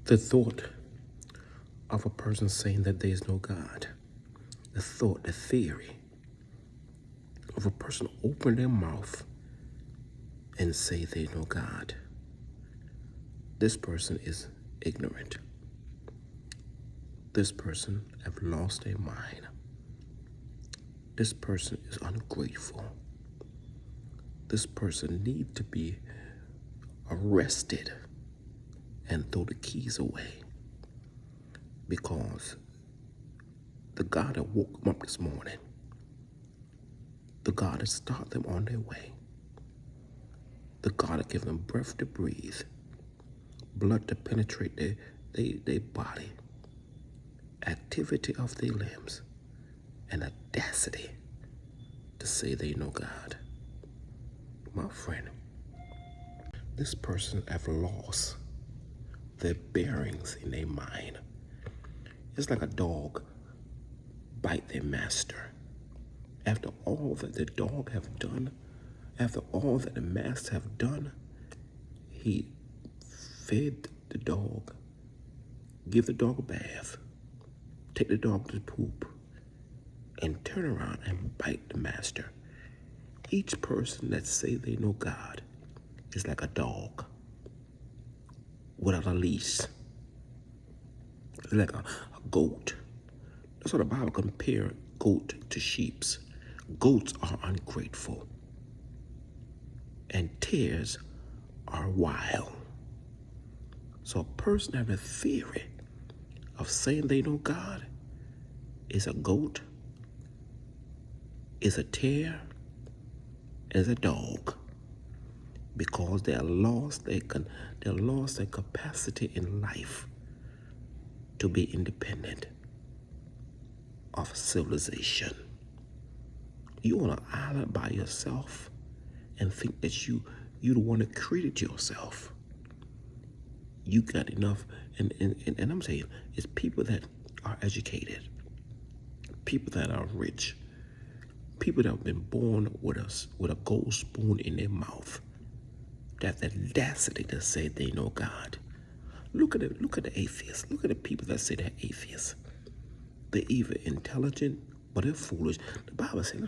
The thought of a person saying that there is no God, the thought, the theory of a person opening their mouth and say there is no God, this person is ignorant. This person have lost their mind. This person is ungrateful. This person needs to be arrested and throw the keys away, because the God that woke them up this morning, the God that started them on their way, the God that gave them breath to breathe, blood to penetrate their body, activity of their limbs, and audacity to say they know God. My friend, this person have lost their bearings in their mind. It's like a dog bite their master. After all that the dog have done, after all that the master have done, he fed the dog, give the dog a bath, take the dog to poop, and turn around and bite the master. Each person that say they know God is like a dog without a leash. It's like a goat. That's what the Bible compares goat to sheep. Goats are ungrateful, and tares are wild. So a person having a theory of saying they know God is a goat, is a tare, is a dog, because they lost their capacity in life to be independent of civilization. You on an island by yourself and think that you the one that created yourself. You got enough, and I'm saying it's people that are educated, people that are rich, people that have been born with a gold spoon in their mouth, that the audacity to say they know God. Look at the atheists. Look at the people that say they're atheists. They're either intelligent or they're foolish. The Bible says,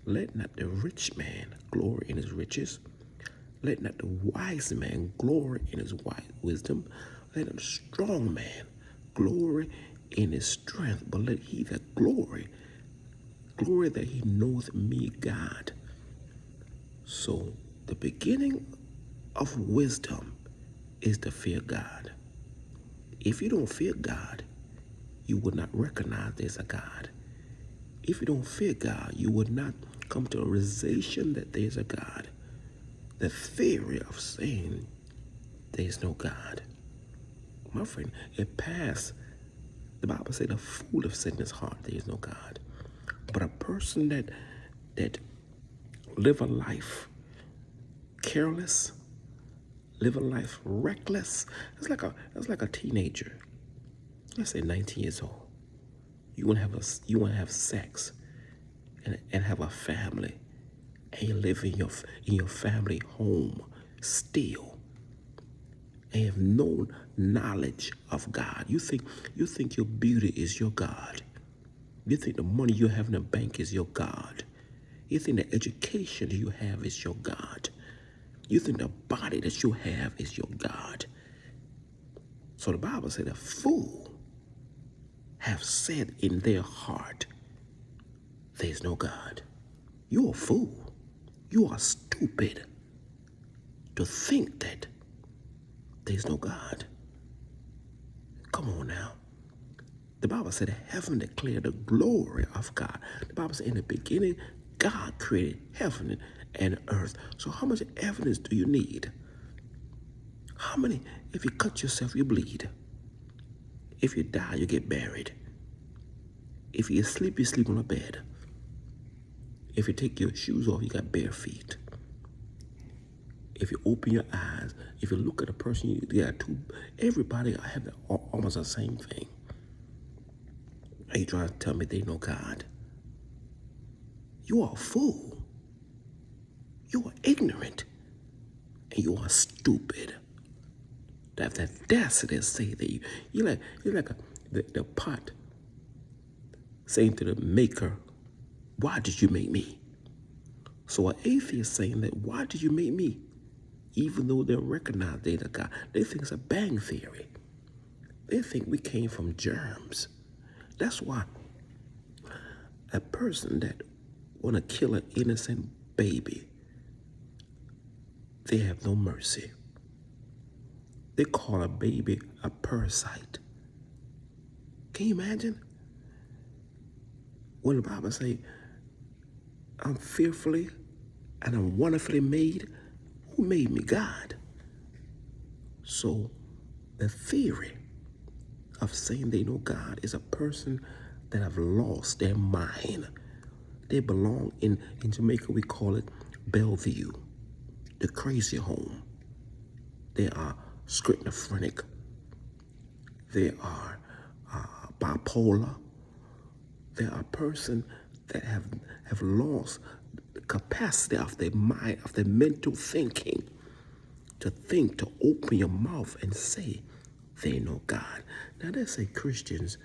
let not the rich man glory in his riches. Let not the wise man glory in his wisdom. Let not the strong man glory in his strength. But let he that glory that he knoweth me, God. So the beginning of wisdom is to fear God. If you don't fear God, you would not recognize there's a God. If you don't fear God, you would not come to a realization that there's a God. The theory of saying there's no God, my friend, it passed. The Bible says the fool have said in his heart there is no God. But a person that live a life careless, live a life reckless, it's like a teenager. Let's say 19 years old. You want to have sex and have a family, and you live in your family home still, and have no knowledge of God. You think your beauty is your God. You think the money you have in the bank is your God. You think the education you have is your God. You think the body that you have is your God. So the Bible said a fool have said in their heart, there's no God. You're a fool. You are stupid to think that there's no God. Come on now. The Bible said heaven declared the glory of God. The Bible said in the beginning, God created heaven and earth. So how much evidence do you need? How many? If you cut yourself, you bleed. If you die, you get buried. If you sleep, you sleep on a bed. If you take your shoes off, you got bare feet. If you open your eyes, if you look at a person, you got two. Everybody have almost the same thing. Are you trying to tell me they know God? You are a fool. You are ignorant. And you are stupid have the audacity to say that you're like the pot saying to the maker, why did you make me? So an atheist saying that, why did you make me? Even though they recognize they're the God, they think it's a bang theory. They think we came from germs. That's why a person that want to kill an innocent baby, they have no mercy. They call a baby a parasite. Can you imagine? When the Bible says, I'm fearfully and I'm wonderfully made, who made me? God. So the theory of saying they know God is a person that have lost their mind. They belong in Jamaica, we call it Bellevue, the crazy home. They are schizophrenic. They are bipolar. They are a person that have lost the capacity of their mind, of their mental thinking, to think, to open your mouth and say they know God. Now they say Christians,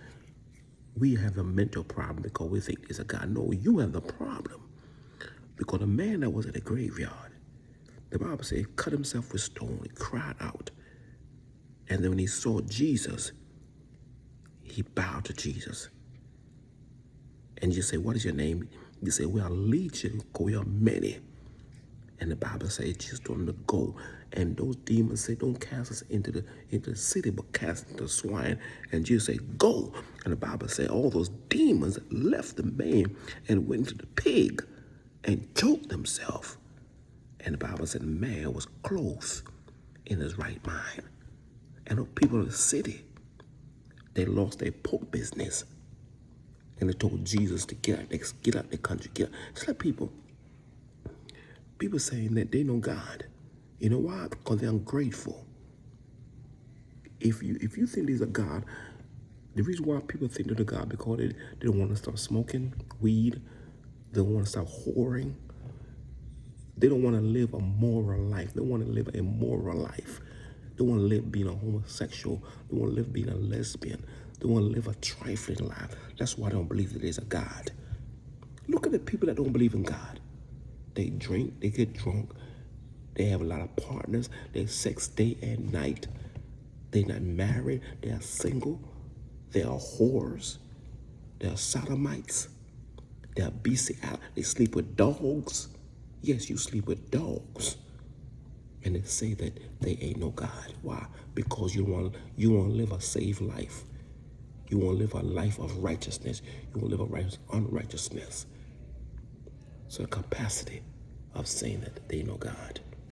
we have a mental problem because we think there's a God. No, you have the problem. Because the man that was at the graveyard, the Bible said, he cut himself with stone, he cried out. And then when he saw Jesus, he bowed to Jesus. And you say, what is your name? You say, we are legion, we are many. And the Bible says Jesus told him to go. And those demons say, don't cast us into the city, but cast into swine. And Jesus said, go. And the Bible said all those demons left the man and went to the pig and choked themselves. And the Bible said the man was clothed in his right mind. And the people of the city, they lost their pork business. And they told Jesus to get out the country, get out. It's like people saying that they know God. You know why? Because they're ungrateful. If you think there's a God, the reason why people think there's a God because they don't want to stop smoking weed, they don't want to stop whoring, they don't want to live a moral life. They want to live a immoral life. They want to live being a homosexual. They want to live being a lesbian. They want to live a trifling life. That's why they don't believe that there's a God. Look at the people that don't believe in God. They drink, they get drunk, they have a lot of partners, they have sex day and night. They're not married, they are single, they are whores, they are sodomites, they are bestiality, they sleep with dogs. Yes, you sleep with dogs. And they say that they ain't no God. Why? Because you want to live a saved life. You want to live a life of righteousness. You want to live a life of unrighteousness. So the capacity of saying that they know God.